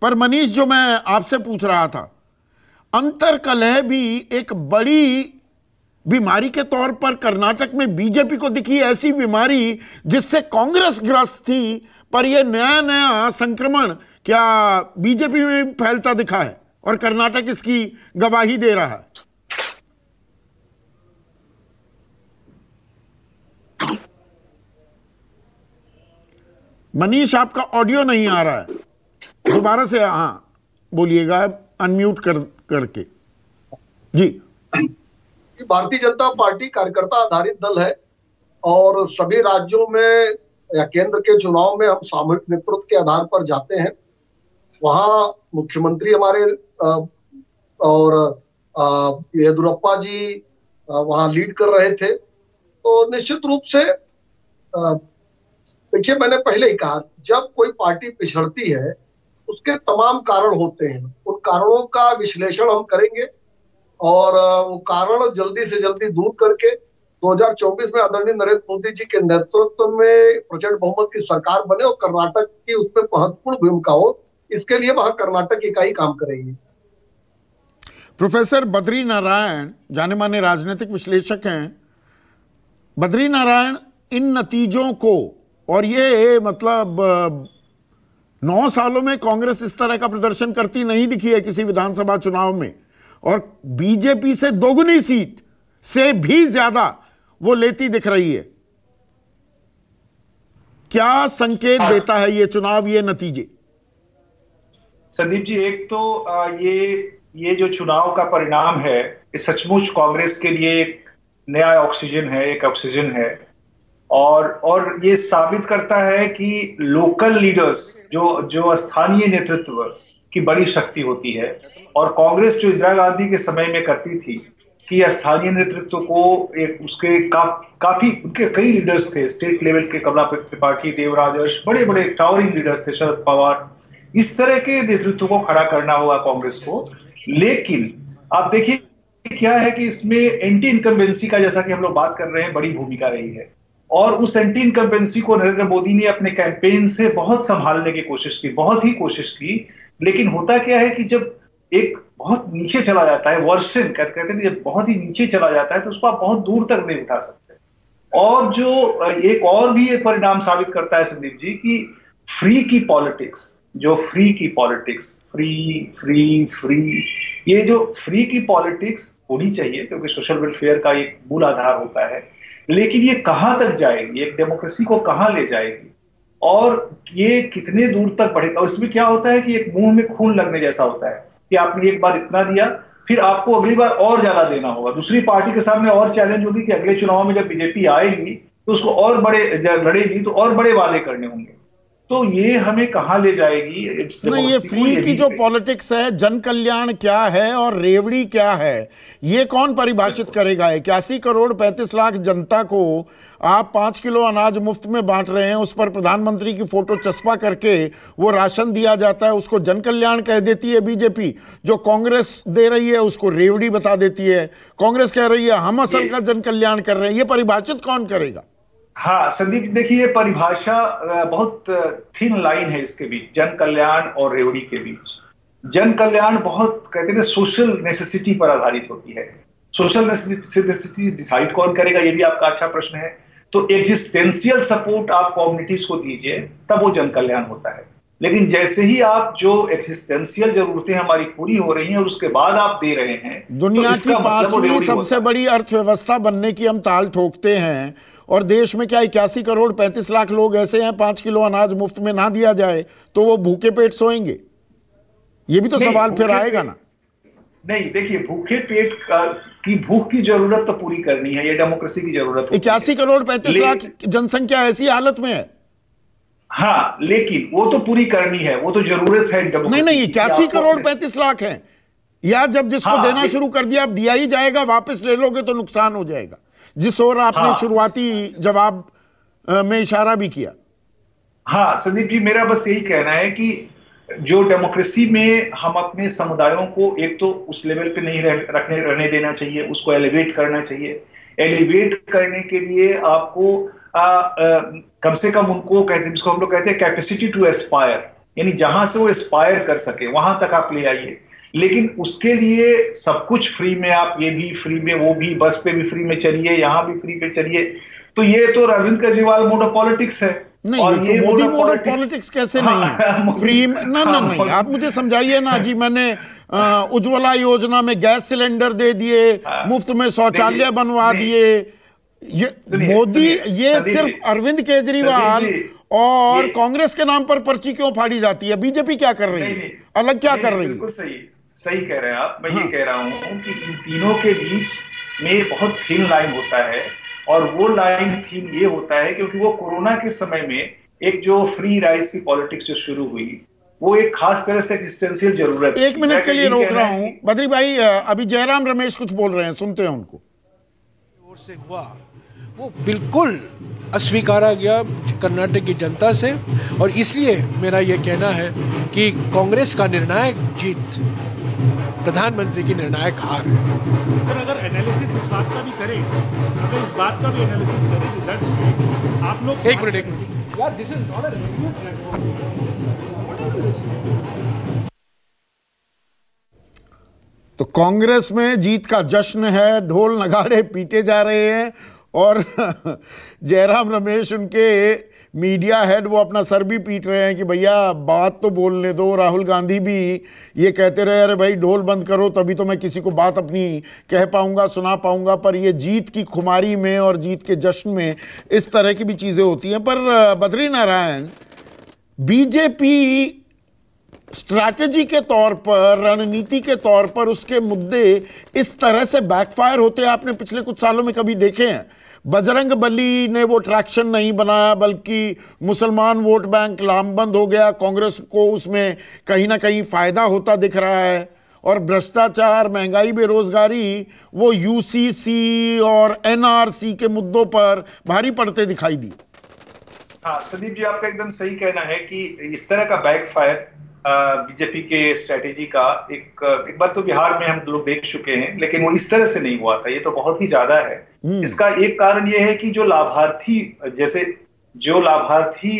पर मनीष, जो मैं आपसे पूछ रहा था, अंतर्कलह भी एक बड़ी बीमारी के तौर पर कर्नाटक में बीजेपी को दिखी, ऐसी बीमारी जिससे कांग्रेस ग्रस्त थी, पर यह नया नया संक्रमण क्या बीजेपी में फैलता दिखा है और कर्नाटक इसकी गवाही दे रहा है? मनीष, आपका ऑडियो नहीं आ रहा है, दोबारा से हाँ बोलिएगा, अनम्यूट करके जी। भारतीय जनता पार्टी कार्यकर्ता आधारित दल है और सभी राज्यों में या केंद्र के चुनाव में हम सामूहिक नेतृत्व के आधार पर जाते हैं। वहां मुख्यमंत्री हमारे और येदियुरप्पा जी वहां लीड कर रहे थे। तो निश्चित रूप से देखिए, मैंने पहले ही कहा, जब कोई पार्टी पिछड़ती है उसके तमाम कारण होते हैं, उन कारणों का विश्लेषण हम करेंगे और वो कारण जल्दी से जल्दी दूर करके 2024 में आदरणीय नरेंद्र मोदी जी के नेतृत्व में प्रचंड बहुमत की सरकार बने और कर्नाटक की उसमें महत्वपूर्ण भूमिका हो, इसके लिए वहां कर्नाटक इकाई काम करेगी। प्रोफेसर बद्री नारायण जाने माने राजनीतिक विश्लेषक हैं। बद्री नारायण, इन नतीजों को, और ये मतलब 9 सालों में कांग्रेस इस तरह का प्रदर्शन करती नहीं दिखी है किसी विधानसभा चुनाव में, और बीजेपी से दोगुनी सीट से भी ज्यादा वो लेती दिख रही है। क्या संकेत देता है ये चुनाव, ये नतीजे? संदीप जी, एक तो ये जो चुनाव का परिणाम है, ये सचमुच कांग्रेस के लिए एक नया ऑक्सीजन है, एक ऑक्सीजन है, और ये साबित करता है कि लोकल लीडर्स, जो स्थानीय नेतृत्व की बड़ी शक्ति होती है। और कांग्रेस जो इंदिरा गांधी के समय में करती थी कि स्थानीय नेतृत्व को उसके काफी उनके कई लीडर्स थे, स्टेट लेवल के, कमला त्रिपाठी, देवराज, बड़े बड़े टावरिंग लीडर्स थे, शरद पवार, इस तरह के नेतृत्व को खड़ा करना होगा कांग्रेस को। लेकिन आप देखिए क्या है कि इसमें एंटी इनकम्बेंसी का, जैसा कि हम लोग बात कर रहे हैं, बड़ी भूमिका रही है। और उस एंटी इनकम्बेंसी को नरेंद्र मोदी ने अपने कैंपेन से बहुत संभालने की कोशिश की, बहुत ही कोशिश की। लेकिन होता क्या है कि जब एक बहुत नीचे चला जाता है, वर्षन कहते हैं, जब बहुत ही नीचे चला जाता है तो उसको आप बहुत दूर तक नहीं उठा सकते। और जो एक और भी ये परिणाम साबित करता है संदीप जी कि फ्री की पॉलिटिक्स, ये जो फ्री की पॉलिटिक्स होनी चाहिए, क्योंकि सोशल वेलफेयर का एक मूल आधार होता है, लेकिन ये कहां तक जाएगी, एक डेमोक्रेसी को कहां ले जाएगी और ये कितने दूर तक बढ़ेगा। और इसमें क्या होता है कि एक मुंह में खून लगने जैसा होता है कि आपने एक बार इतना दिया, फिर आपको अगली बार और ज्यादा देना होगा। दूसरी पार्टी के सामने और चैलेंज होगी कि अगले चुनाव में जब बीजेपी आएगी तो उसको और बड़े लड़ेगी तो और बड़े वादे करने होंगे। तो ये हमें कहां ले जाएगी? नहीं, ये फ्री की जो पॉलिटिक्स है, जन कल्याण क्या है और रेवड़ी क्या है, ये कौन परिभाषित करेगा? 81 करोड़ 35 लाख जनता को आप 5 किलो अनाज मुफ्त में बांट रहे हैं, उस पर प्रधानमंत्री की फोटो चस्पा करके वो राशन दिया जाता है, उसको जन कल्याण कह देती है बीजेपी। जो कांग्रेस दे रही है उसको रेवड़ी बता देती है। कांग्रेस कह रही है हम असल का जन कल्याण कर रहे हैं। ये परिभाषित कौन करेगा? हाँ संदीप, देखिए परिभाषा बहुत थिन लाइन है इसके बीच, जन कल्याण और रेवड़ी के बीच। जन कल्याण बहुत कहते हैं सोशल नेसेसिटी पर आधारित होती है। सोशल नेसेसिटी डिसाइड कौन करेगा, ये भी आपका अच्छा प्रश्न है। तो एग्जिस्टेंशियल सपोर्ट आप कम्युनिटीज को दीजिए, तब वो जन कल्याण होता है। लेकिन जैसे ही आप जो एक्सिस्टेंशियल जरूरतें हमारी पूरी हो रही हैं और उसके बाद आप दे रहे हैं, दुनिया की 5वीं सबसे बड़ी अर्थव्यवस्था बनने की हम ताल ठोकते हैं, और देश में क्या 81 करोड़ 35 लाख लोग ऐसे हैं 5 किलो अनाज मुफ्त में ना दिया जाए तो वो भूखे पेट सोएंगे? ये भी तो सवाल फिर आएगा ना। नहीं, देखिए भूखे पेट की भूख की जरूरत तो पूरी करनी है, ये डेमोक्रेसी की जरूरत है। 81 करोड़ 35 लाख जनसंख्या ऐसी हालत में है। हाँ, लेकिन वो तो पूरी करनी है, वो तो जरूरत है डेमोक्रेसी। नहीं, 81 करोड़ 35 लाख है यार। जब जिसको देना शुरू कर दिया, अब दिया ही जाएगा, वापस ले लोगे तो नुकसान हो जाएगा, जिस ओर आपने शुरुआती जवाब में इशारा भी किया। हाँ संदीप जी, मेरा बस यही कहना है कि जो डेमोक्रेसी में हम अपने समुदायों को एक तो उस लेवल पे नहीं रहने देना चाहिए, उसको एलिवेट करना चाहिए। एलिवेट करने के लिए आपको कम से कम उनको कहते हैं, जिसको हम लोग कहते हैं कैपेसिटी टू एस्पायर, यानी जहां से वो एस्पायर कर सके वहां तक आप ले आइए। लेकिन उसके लिए सब कुछ फ्री में, आप ये भी फ्री में, वो भी, बस पे भी फ्री में चलिए, यहां भी फ्री पे चलिए, तो ये तो Arvind Kejriwal mode of politics है। नहीं, और ये तो मोदी मोड ऑफ पॉलिटिक्स कैसे नहीं है? फ्री में ना ना नहीं, आप मुझे समझाइए ना जी। मैंने उज्ज्वला योजना में गैस सिलेंडर दे दिए, मुफ्त में शौचालय बनवा दिए। ये मोदी, ये सिर्फ अरविंद केजरीवाल और कांग्रेस के नाम पर पर्ची क्यों फाड़ी जाती है? बीजेपी क्या कर रही है? अलग क्या कर रही है? बिल्कुल सही कह रहे हैं आप। मैं ये कह रहा हूं कि इन तीनों के बीच में बहुत थिन लाइन होता है, और वो लाइन थीम ये होता है क्योंकि वो कोरोना के समय में एक जो फ्री राइस की पॉलिटिक्स जो शुरू हुई, वो एक खास तरह से एक्जिस्टेंशियल जरूरत। एक मिनट के लिए रोक रहा हूं बद्री भाई, अभी जयराम रमेश कुछ बोल रहे हैं, सुनते हैं उनको। ओर से हुआ वो बिल्कुल अस्वीकारा गया कर्नाटक की जनता से, और इसलिए मेरा यह कहना है कि कांग्रेस का निर्णायक जीत प्रधानमंत्री की निर्णायक हार है। सर, अगर एनालिसिस इस बात का भी करें, अगर इस बात का भी एनालिसिस करें रिजल्ट्स में, आप लोग एक मिनट यार, this is not a radio platform. What is this? तो कांग्रेस में जीत का जश्न है, ढोल नगाड़े पीटे जा रहे हैं, और जयराम रमेश, उनके मीडिया हेड, वो अपना सर भी पीट रहे हैं कि भैया बात तो बोलने दो। राहुल गांधी भी ये कहते रहे, अरे भाई ढोल बंद करो तभी तो मैं किसी को बात अपनी कह पाऊंगा, सुना पाऊंगा। पर ये जीत की खुमारी में और जीत के जश्न में इस तरह की भी चीज़ें होती हैं। पर बद्री नारायण, बीजेपी स्ट्रैटेजी के तौर पर, रणनीति के तौर पर उसके मुद्दे इस तरह से बैकफायर होते आपने पिछले कुछ सालों में कभी देखे हैं? बजरंग बली ने वो ट्रैक्शन नहीं बनाया, बल्कि मुसलमान वोट बैंक लामबंद हो गया। कांग्रेस को उसमें कहीं ना कहीं फायदा होता दिख रहा है। और भ्रष्टाचार, महंगाई, बेरोजगारी, वो यूसीसी और एनआरसी के मुद्दों पर भारी पड़ते दिखाई दी। हाँ संदीप जी, आपका एकदम सही कहना है कि इस तरह का बैकफायर बीजेपी के स्ट्रेटेजी का एक बार तो बिहार में हम लोग देख चुके हैं, लेकिन वो इस तरह से नहीं हुआ था। ये तो बहुत ही ज्यादा है। इसका एक कारण ये है कि जो लाभार्थी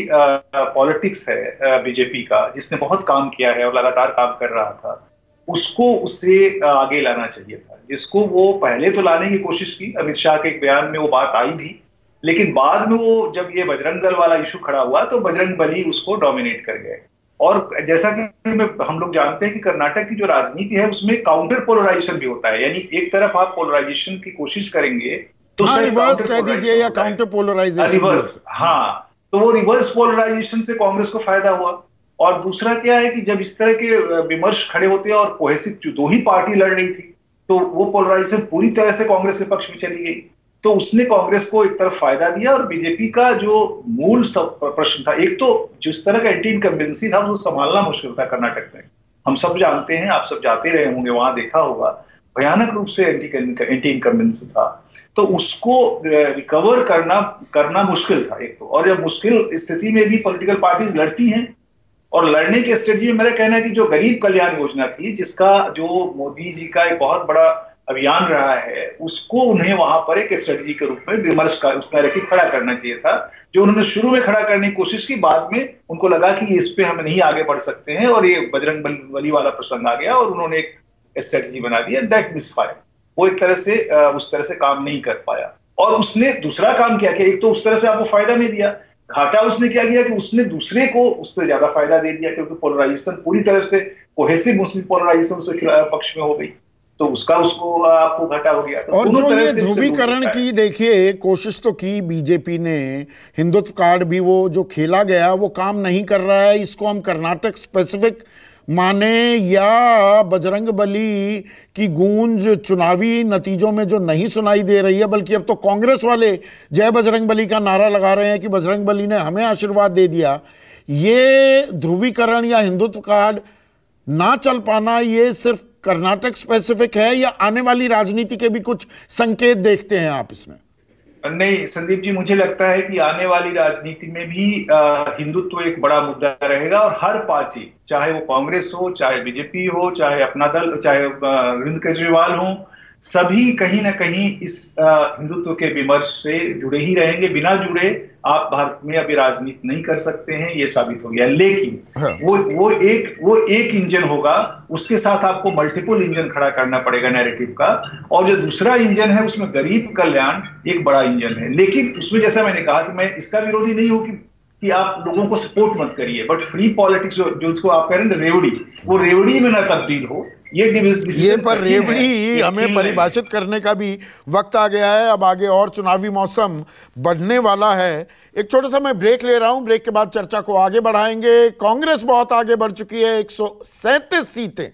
पॉलिटिक्स है बीजेपी का, जिसने बहुत काम किया है और लगातार काम कर रहा था, उसको उससे आगे लाना चाहिए था। जिसको वो पहले तो लाने की कोशिश की, अमित शाह के एक बयान में वो बात आई भी, लेकिन बाद में वो जब ये बजरंग दल वाला इशू खड़ा हुआ तो बजरंग बली उसको डोमिनेट कर गए। और जैसा कि हम लोग जानते हैं कि कर्नाटक की जो राजनीति है उसमें काउंटर पोलराइजेशन भी होता है, यानी एक तरफ आप पोलराइजेशन की कोशिश करेंगे तो रिवर्स कह दीजिए, या काउंटर पोलराइजेशन, रिवर्स। हाँ, तो वो रिवर्स पोलराइजेशन से कांग्रेस को फायदा हुआ। और दूसरा क्या है कि जब इस तरह के विमर्श खड़े होते हैं और कोहेसिव जो दो ही पार्टी लड़ रही थी, तो वो पोलराइजेशन पूरी तरह से कांग्रेस के पक्ष में चली गई। तो उसने कांग्रेस को एक तरफ फायदा दिया, और बीजेपी का जो मूल प्रश्न था, एक तो जिस तरह का एंटी इनकम्बेंसी था उसको संभालना मुश्किल था कर्नाटक में। हम सब जानते हैं, आप सब जाते रहे होंगे, वहां देखा होगा, भयानक रूप से एंटी इनकम्बेंसी था। तो उसको रिकवर करना मुश्किल था एक तो। और जब मुश्किल स्थिति में भी पॉलिटिकल पार्टीज लड़ती हैं, और लड़ने की स्ट्रेटजी में मेरा कहना है कि जो गरीब कल्याण योजना थी, जिसका जो मोदी जी का एक बहुत बड़ा अभियान रहा है, उसको उन्हें वहां पर एक स्ट्रेटजी के रूप में विमर्श का उस नैरेटिव खड़ा करना चाहिए था, जो उन्होंने शुरू में खड़ा करने की कोशिश की। बाद में उनको लगा कि इस पे हम नहीं आगे बढ़ सकते हैं, और ये बजरंग बली वाला प्रसंग आ गया और उन्होंने एक स्ट्रेटजी बना दी, दैट मिसफायर। वो एक तरह से उस तरह से काम नहीं कर पाया। और उसने दूसरा काम क्या किया, एक तो उस तरह से आपको फायदा नहीं दिया, घाटा उसने क्या किया कि उसने दूसरे को उससे ज्यादा फायदा दे दिया, क्योंकि पोलराइजेशन पूरी तरह से कोहेसिव मुस्लिम पोलराइजेशन उसके पक्ष में हो गई, तो उसको आपको घाटा हो गया। तो और जो ये ध्रुवीकरण की देखिए कोशिश तो की बीजेपी ने, हिंदुत्व कार्ड भी वो जो खेला गया वो काम नहीं कर रहा है। इसको हम कर्नाटक स्पेसिफिक माने या बजरंग बली की गूंज चुनावी नतीजों में जो नहीं सुनाई दे रही है, बल्कि अब तो कांग्रेस वाले जय बजरंग बली का नारा लगा रहे हैं कि बजरंग बली ने हमें आशीर्वाद दे दिया। ये ध्रुवीकरण या हिंदुत्व कार्ड ना चल पाना, ये सिर्फ कर्नाटक स्पेसिफिक है या आने वाली राजनीति के भी कुछ संकेत देखते हैं आप इसमें? नहीं संदीप जी, मुझे लगता है कि आने वाली राजनीति में भी हिंदुत्व एक बड़ा मुद्दा रहेगा, और हर पार्टी, चाहे वो कांग्रेस हो, चाहे बीजेपी हो, चाहे अपना दल, चाहे अरविंद केजरीवाल हो, सभी कहीं ना कहीं इस हिंदुत्व के विमर्श से जुड़े ही रहेंगे। बिना जुड़े आप भारत में अभी राजनीति नहीं कर सकते हैं, ये साबित हो गया। लेकिन वो एक इंजन होगा, उसके साथ आपको मल्टीपल इंजन खड़ा करना पड़ेगा नैरेटिव का। और जो दूसरा इंजन है उसमें गरीब कल्याण एक बड़ा इंजन है। लेकिन उसमें जैसा मैंने कहा कि मैं इसका विरोधी नहीं हूं कि आप लोगों को सपोर्ट मत करिए, बट फ्री पॉलिटिक्स जो उसको आप कह रहे हैं रेवड़ी, वो रेवड़ी में ना तब्दील हो। ये पर रेवड़ी हमें परिभाषित करने का भी वक्त आ गया है। अब आगे और चुनावी मौसम बढ़ने वाला है। एक छोटा सा मैं ब्रेक ले रहा हूं, ब्रेक के बाद चर्चा को आगे बढ़ाएंगे। कांग्रेस बहुत आगे बढ़ चुकी है, 137 सीटें,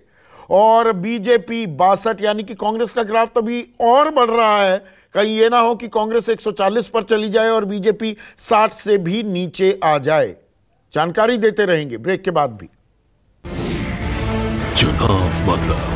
और बीजेपी 62, यानी कि कांग्रेस का ग्राफ तो अभी और बढ़ रहा है। कहीं ये ना हो कि कांग्रेस 140 पर चली जाए और बीजेपी 60 से भी नीचे आ जाए। जानकारी देते रहेंगे ब्रेक के बाद भी। चुनाव मतलब